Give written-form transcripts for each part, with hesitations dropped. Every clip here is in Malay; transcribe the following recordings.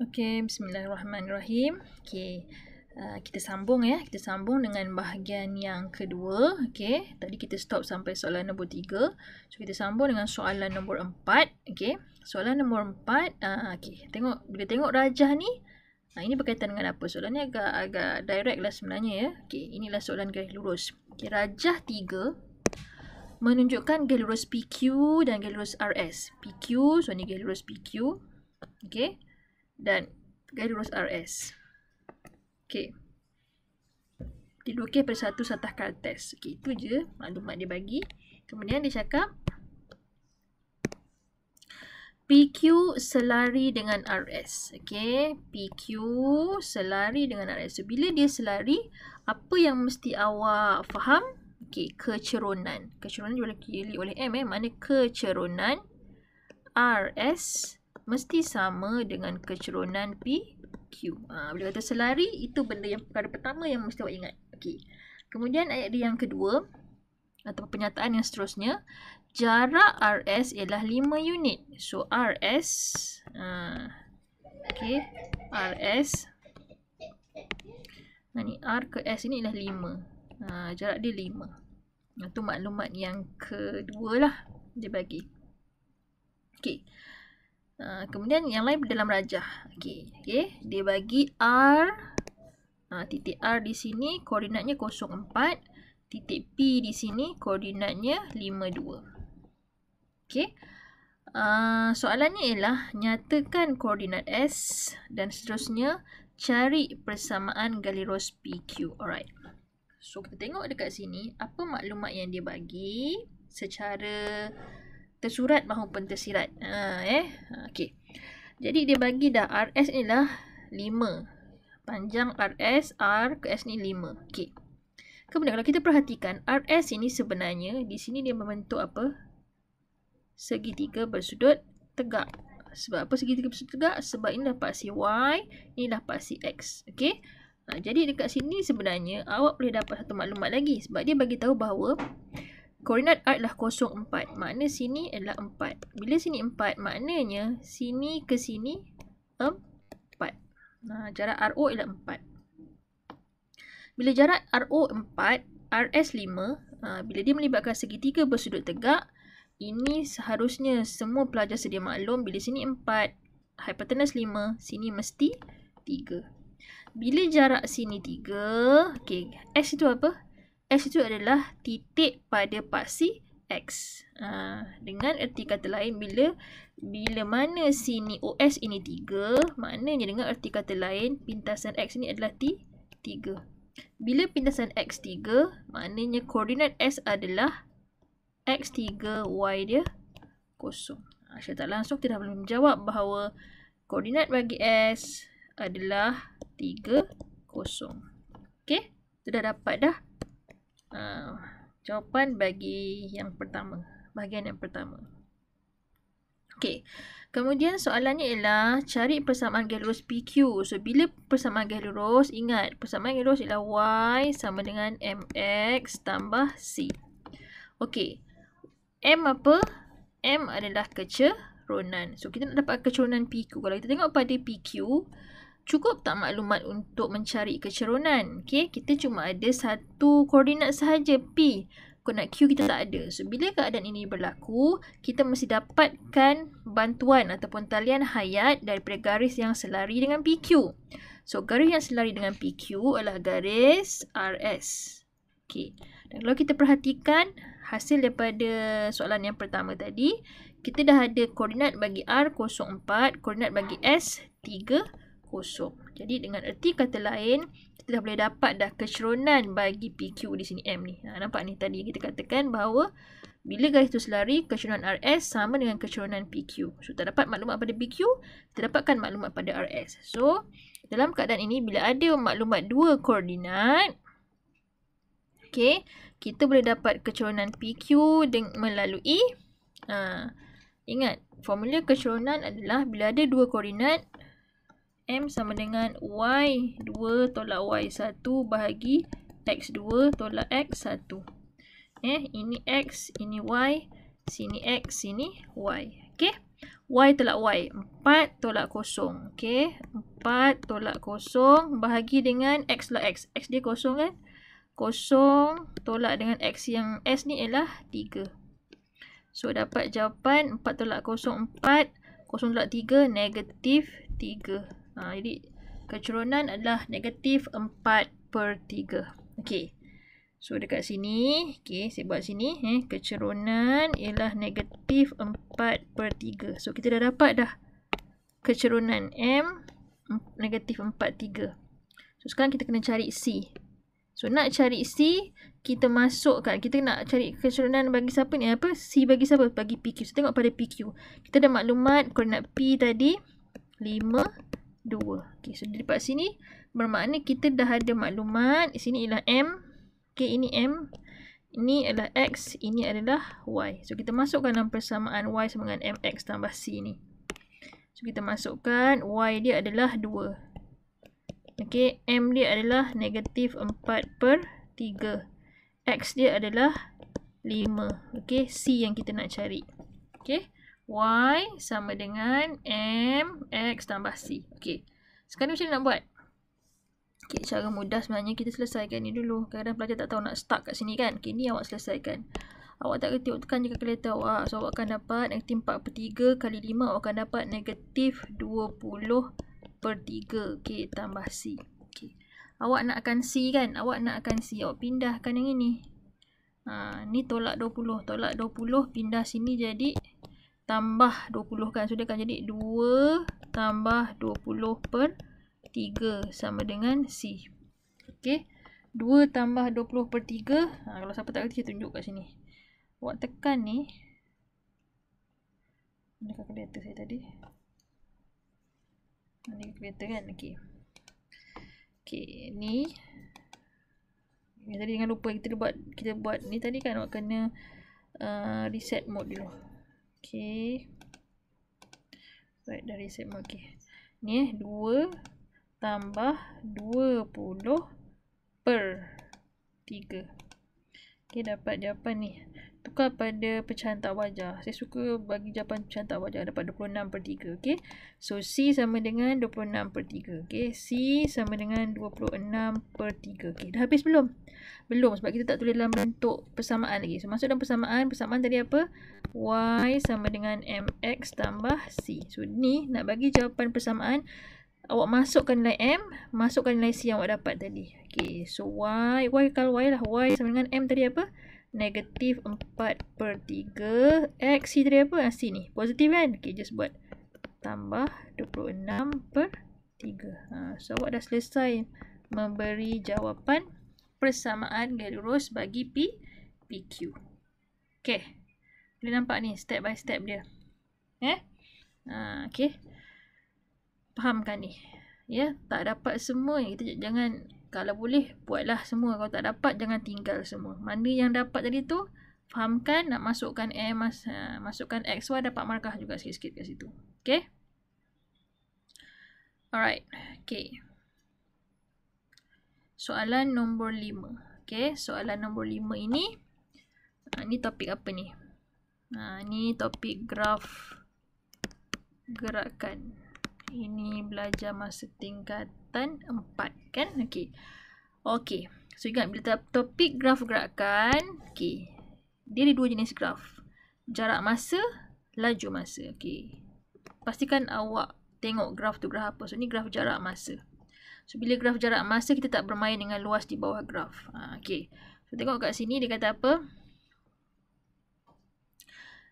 Okey, bismillahirrahmanirrahim. Okey, kita sambung ya. Kita sambung dengan bahagian yang kedua. Okey, tadi kita stop sampai soalan nombor 3. So, kita sambung dengan soalan nombor 4. Okey, soalan nombor 4. Okey, bila tengok rajah ni, ini berkaitan dengan apa? Soalan ni agak direct lah sebenarnya ya. Okey, inilah soalan garis lurus. Okey, rajah 3 menunjukkan garis lurus PQ dan garis lurus RS. PQ, so ni garis lurus PQ. Okey. Dan garis lurus RS. Okey. Dilukis pada satu satah kartes. Okey, itu je maklumat dia bagi. Kemudian dia cakap PQ selari dengan RS. Okey, PQ selari dengan RS. So, bila dia selari, apa yang mesti awak faham? Okey, kecerunan. Kecerunan diwakili oleh M. Mana kecerunan RS mesti sama dengan kecerunan PQ. Bila kata selari, itu perkara pertama yang mesti awak ingat. Okey. Kemudian ayat dia yang kedua, atau pernyataan yang seterusnya, jarak RS ialah 5 unit. So, RS, okey, RS, ni R ke S ini ialah 5. Jarak dia 5. Itu maklumat yang kedua lah dia bagi. Okey. Kemudian yang lain dalam rajah. Okey, dia bagi R, titik R di sini koordinatnya 04, titik P di sini koordinatnya 52. Okey. Soalannya ialah nyatakan koordinat S dan seterusnya cari persamaan garis lurus PQ. Alright. So, kita tengok dekat sini apa maklumat yang dia bagi secara tersurat maupun tersirat. Okey. Jadi dia bagi dah RS ni lah 5. Panjang RS, R ke S ni 5. Okey. Kemudian kalau kita perhatikan RS ini sebenarnya di sini dia membentuk apa? Segitiga bersudut tegak. Sebab apa segitiga bersudut tegak? Sebab ini dah paksi Y, ini dah paksi X. Okey. Jadi dekat sini sebenarnya awak boleh dapat satu maklumat lagi sebab dia bagi tahu bahawa koordinat R adalah 04. Makna sini adalah 4. Bila sini 4, maknanya sini ke sini 4. Jarak RO ialah 4. Bila jarak RO 4, RS 5, bila dia melibatkan segitiga bersudut tegak, ini seharusnya semua pelajar sedia maklum. Bila sini 4, hipotenus 5, sini mesti 3. Bila jarak sini 3, okey, S itu apa? S itu adalah titik pada paksi X. Dengan erti kata lain, bila mana sini OS ini 3, maknanya dengan erti kata lain, pintasan X ini adalah 3. Bila pintasan X 3, maknanya koordinat S adalah X3, Y dia 0. Saya tak langsung kita dah boleh menjawab bahawa koordinat bagi S adalah 3, 0. Okey, kita dah dapat dah jawapan bagi yang pertama, bahagian yang pertama. Okey. Kemudian soalannya ialah cari persamaan garis lurus PQ. So, bila persamaan garis lurus, ingat persamaan garis lurus ialah Y sama dengan MX tambah C. Okey. M apa? M adalah kecerunan. So, kita nak dapat kecerunan PQ. Kalau kita tengok pada PQ, cukup tak maklumat untuk mencari kecerunan? Okey, kita cuma ada satu koordinat sahaja, P. Koordinat Q kita tak ada. So, bila keadaan ini berlaku, kita mesti dapatkan bantuan ataupun talian hayat daripada garis yang selari dengan PQ. So, garis yang selari dengan PQ adalah garis RS. Okey. Dan kalau kita perhatikan hasil daripada soalan yang pertama tadi, kita dah ada koordinat bagi R 04, koordinat bagi S 30. Jadi dengan erti kata lain, kita dah boleh dapat dah kecerunan bagi PQ di sini M ni. Nampak ni tadi kita katakan bahawa bila garis itu selari, kecerunan RS sama dengan kecerunan PQ. So, tak dapat maklumat pada PQ, kita dapatkan maklumat pada RS. So, dalam keadaan ini, bila ada maklumat dua koordinat, okey, kita boleh dapat kecerunan PQ melalui, ingat, formula kecerunan adalah bila ada dua koordinat, M sama dengan Y2 tolak Y1 bahagi X2 tolak X1. Ini X, ini Y, sini X, sini Y. Okey. Y tolak Y. 4 tolak 0. Okay. 4 tolak 0 bahagi dengan X tolak X. X dia 0 kan? 0 tolak dengan X yang S ni ialah 3. So, dapat jawapan 4 tolak 0, 4. 0 tolak 3, negatif 3. Jadi, kecerunan adalah negatif 4/3. Okay. So, dekat sini, okay, saya buat sini. Kecerunan ialah negatif 4/3. So, kita dah dapat dah kecerunan M negatif 4/3. So, sekarang kita kena cari C. So, nak cari C, kita masukkan. Kita nak cari kecerunan bagi siapa ni? Apa? C bagi siapa? Bagi PQ. So, tengok pada PQ. Kita ada maklumat koordinat P tadi 5, 2. Okay, so daripada sini bermakna kita dah ada maklumat. Sini ialah M. Okay, ini M. Ini adalah X. Ini adalah Y. So, kita masukkan dalam persamaan Y sama dengan MX tambah C ni. So, kita masukkan Y dia adalah 2. Okay, M dia adalah negatif 4/3. X dia adalah 5. Okay, C yang kita nak cari. Okay, Y sama dengan MX tambah C. Okay, sekarang macam mana nak buat? Okay, cara mudah sebenarnya kita selesaikan ni dulu. Kadang-kadang pelajar tak tahu nak start kat sini kan. Okay, ni awak selesaikan. Awak tak kerti, awak tekan je kalkulator awak. So, awak akan dapat negatif 4/3 kali 5. Awak akan dapat negatif 20/3. Okay, tambah C. Okay. Awak nakkan C kan? Awak nakkan C. Awak pindahkan yang ini. Ni tolak 20. Tolak 20 pindah sini jadi tambah 20 kan. So, dia akan jadi 2 tambah 20/3 sama dengan C. Okay. 2 tambah 20/3. Kalau siapa tak kerti, saya tunjuk kat sini. Awak tekan ni. Mana kalkulator saya tadi? Ni kalkulator kan? Okay. Okay. Ni. Tadi jangan lupa kita buat ni tadi kan. Awak kena reset mode dulu. Okay. Baik, dah reset mode. Okay. Ni 2 tambah 20/3. Okay, dapat jawapan ni. Tukar pada pecahan tak wajar. Saya suka bagi jawapan pecahan tak wajar. Dapat 26/3. Okay. So, C sama dengan 26/3. Okay. C sama dengan 26/3. Okay. Dah habis belum? Belum, sebab kita tak tulis dalam bentuk persamaan lagi. So, masuk dalam persamaan. Persamaan tadi apa? Y sama dengan MX tambah C. So, ni nak bagi jawapan persamaan. Awak masukkan nilai M, masukkan nilai C yang awak dapat tadi. Okay, so Y kalau Y lah. Y sama dengan M tadi apa? Negatif 4/3. X, C tadi apa? C ni. Positif kan? Okay, just buat. Tambah 26/3. So, awak dah selesai memberi jawapan persamaan garis lurus bagi PQ. Okay. Boleh nampak ni step by step dia. Okay. Fahamkan ni. Ya, tak dapat semua. Kita jangan, kalau boleh buatlah semua. Kalau tak dapat jangan tinggal semua. Mana yang dapat tadi tu fahamkan, nak masukkan M, masukkan X, Y, dapat markah juga sikit-sikit kat situ. Okay. Alright. Okay. Soalan nombor 5. Okay, soalan nombor 5 ini. Ni topik apa ni? Ni topik graf gerakan. Ini belajar masa tingkatan 4 kan? Okay. Okay. So, ingat bila topik graf gerakan. Okay. Dia ada 2 jenis graf. Jarak masa, laju masa. Okay. Pastikan awak tengok graf tu graf apa. So, ni graf jarak masa. So, bila graf jarak masa, kita tak bermain dengan luas di bawah graf. Okay. So, tengok kat sini dia kata apa?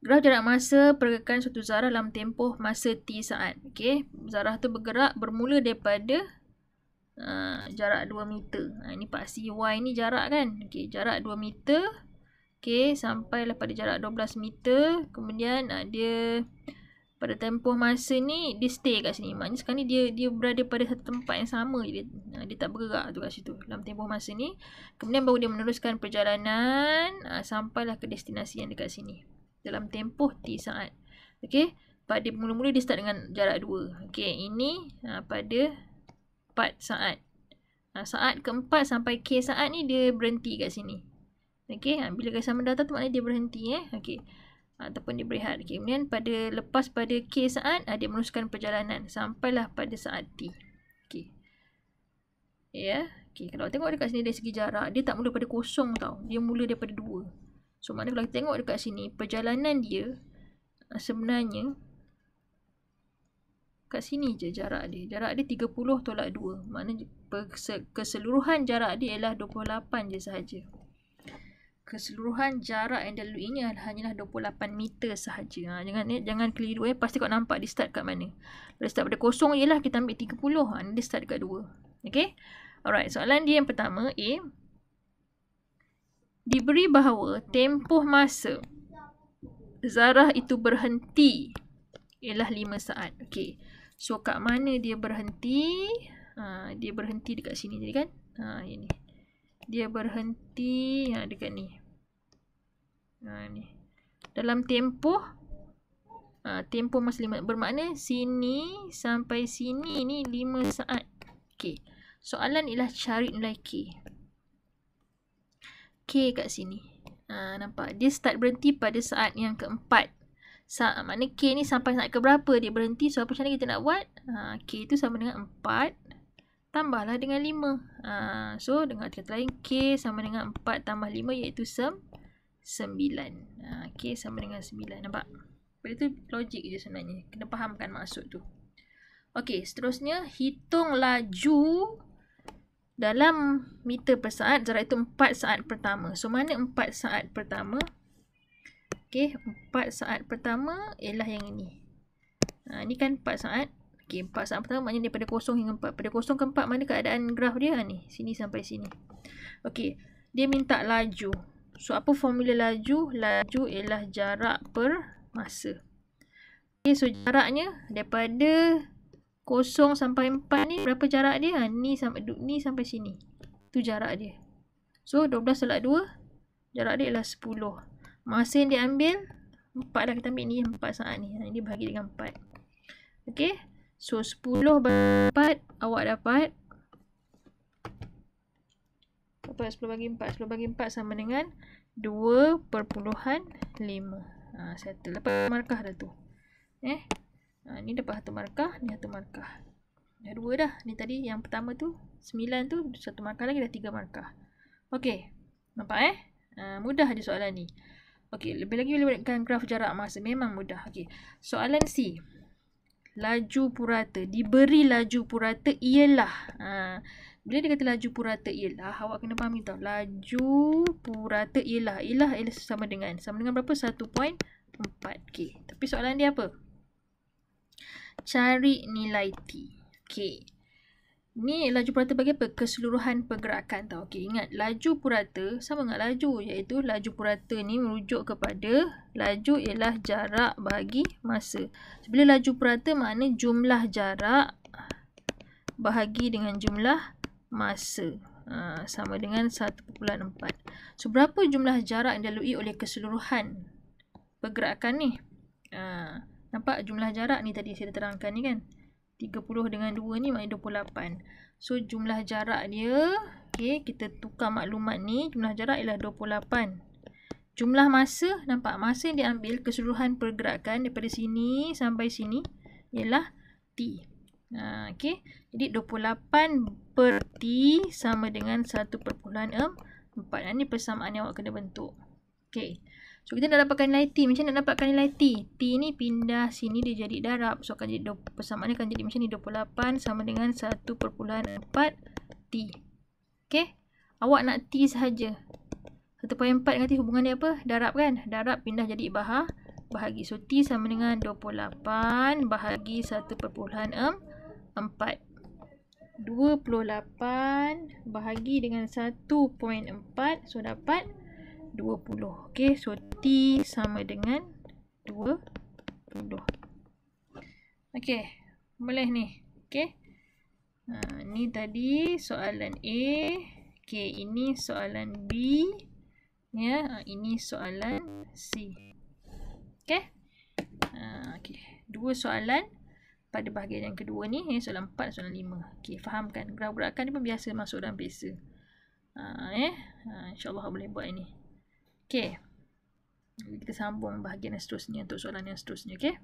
Graf jarak masa pergerakan suatu zarah dalam tempoh masa T saat. Okay. Zarah tu bergerak bermula daripada jarak 2 meter. Ini paksi Y ni jarak kan. Okay. Jarak 2 meter. Okay. Sampailah pada jarak 12 meter. Kemudian dia pada tempoh masa ni dia stay kat sini. Maknanya sekarang ni dia berada pada satu tempat yang sama. Dia tak bergerak tu kat situ dalam tempoh masa ni. Kemudian baru dia meneruskan perjalanan sampailah ke destinasi yang dekat sini. Dalam tempoh T saat. Okey. Pada mula-mula dia start dengan jarak 2. Okey. Ini pada 4 saat. Saat keempat sampai K saat ni dia berhenti kat sini. Okey. Bila garis sama data tu maknanya dia berhenti. Okey. ataupun dia berehat. Okay. Kemudian lepas pada K saat, dia meneruskan perjalanan sampailah pada saat T. Okay. Ya. Okay. Kalau tengok dekat sini dari segi jarak, dia tak mula pada kosong tau. Dia mula daripada 2. So maknanya kalau kita tengok dekat sini, perjalanan dia sebenarnya kat sini je jarak dia. Jarak dia 30 tolak 2. Maknanya keseluruhan jarak dia ialah 28 je sahaja. Keseluruhan jarak yang dia laluinya hanyalah 28 meter sahaja. Jangan keliru pasti kau nampak dia start kat mana. Kalau start pada kosong ialah kita ambil 30. Dia start kat 2. Okay. Alright, soalan dia yang pertama A. Diberi bahawa tempoh masa zarah itu berhenti ialah 5 saat. Okay. So kat mana dia berhenti? Dia berhenti dekat sini tadi kan? Ini. Dia berhenti dekat ni. Ni. Dalam tempoh masa 5. Bermakna sini sampai sini ni 5 saat. Okey. Soalan ialah cari nilai K. K kat sini. Nampak? Dia start berhenti pada saat yang keempat. Maknanya K ni sampai saat ke berapa dia berhenti. So apa macam mana kita nak buat? K tu sama dengan 4. Tambahlah dengan 5. So dengan kata lain K sama dengan 4 tambah 5 iaitu 9. K sama dengan 9. Nampak? Benda tu logik je sebenarnya. Kena fahamkan maksud tu. Okey, seterusnya hitung laju dalam meter per saat. Jarak itu 4 saat pertama. So mana 4 saat pertama? Okey, 4 saat pertama ialah yang ini. Ni kan 4 saat. Okey, 4 saat pertama maknanya daripada 0 hingga 4. Pada 0 ke 4 mana keadaan graf dia? Ni, sini sampai sini. Okey, dia minta laju. So, apa formula laju? Laju ialah jarak per masa. Okey, so jaraknya daripada 0 sampai 4 ni berapa jarak dia? Ni sampai sini. Tu jarak dia. So, 12 tolak 2. Jarak dia ialah 10. Masa yang dia ambil 4 dah, kita ambil ni 4 saat ni. Ini bahagi dengan 4. Okey. So 10 bagi 4 awak dapat 10 bagi 4. 10 bagi 4 sama dengan 2.5. Settle. Dapat markah dah tu. Ni dapat 1 markah, ni 1 markah. Dah 2 dah. Ni tadi yang pertama tu 9 tu 1 markah lagi, dah 3 markah. Okey. Nampak mudah je soalan ni. Okey, lebih lagi boleh buatkan graf jarak masa. Memang mudah. Okey. Soalan C. Laju purata. Diberi laju purata ialah. Bila dia kata laju purata ialah, awak kena faham ni tau. Laju purata ialah. Ialah sama dengan berapa? 1.4. Okey. Tapi soalan dia apa? Cari nilai T. Okey. Ni laju purata bagi apa? Keseluruhan pergerakan tau. Okey, ingat laju purata sama dengan laju, iaitu laju purata ni merujuk kepada laju ialah jarak bagi masa. So, bila laju purata makna jumlah jarak bahagi dengan jumlah masa. Sama dengan 1.4. So, berapa jumlah jarak yang dilalui oleh keseluruhan pergerakan ni? Nampak jumlah jarak ni tadi saya terangkan ni kan? 30 dengan 2 ni maknanya 28. So, jumlah jarak dia, okay, kita tukar maklumat ni. Jumlah jarak ialah 28. Jumlah masa, nampak masa yang diambil keseluruhan pergerakan daripada sini sampai sini ialah T. Okay. Jadi, 28 per T sama dengan 1.4. Ini persamaan yang awak kena bentuk. Okay. So, kita nak dapatkan nilai T. Macam nak dapatkan nilai T? T ni pindah sini dia jadi darab. So, akan jadi persamaannya akan jadi macam ni. 28 sama dengan 1.4 T. Okay. Awak nak T sahaja. 1.4 dengan T hubungan dia apa? Darab kan? Darab pindah jadi bahagi. So, T sama dengan 28 bahagi 1.4. 28 bahagi dengan 1.4. So, dapat 20. Okey, so T sama dengan 20. Okey, boleh ni. Okey. Ni tadi soalan A. Okey, ini soalan B. Ya, ini soalan C. Okey. Okey, 2 soalan pada bahagian yang kedua ni. Soalan 4, soalan 5. Okey, fahamkan. Graf gerakan ni pun biasa masuk dalam peksa. InsyaAllah boleh buat ini. Okey. Kita sambung bahagian yang seterusnya untuk soalan yang seterusnya. Okay.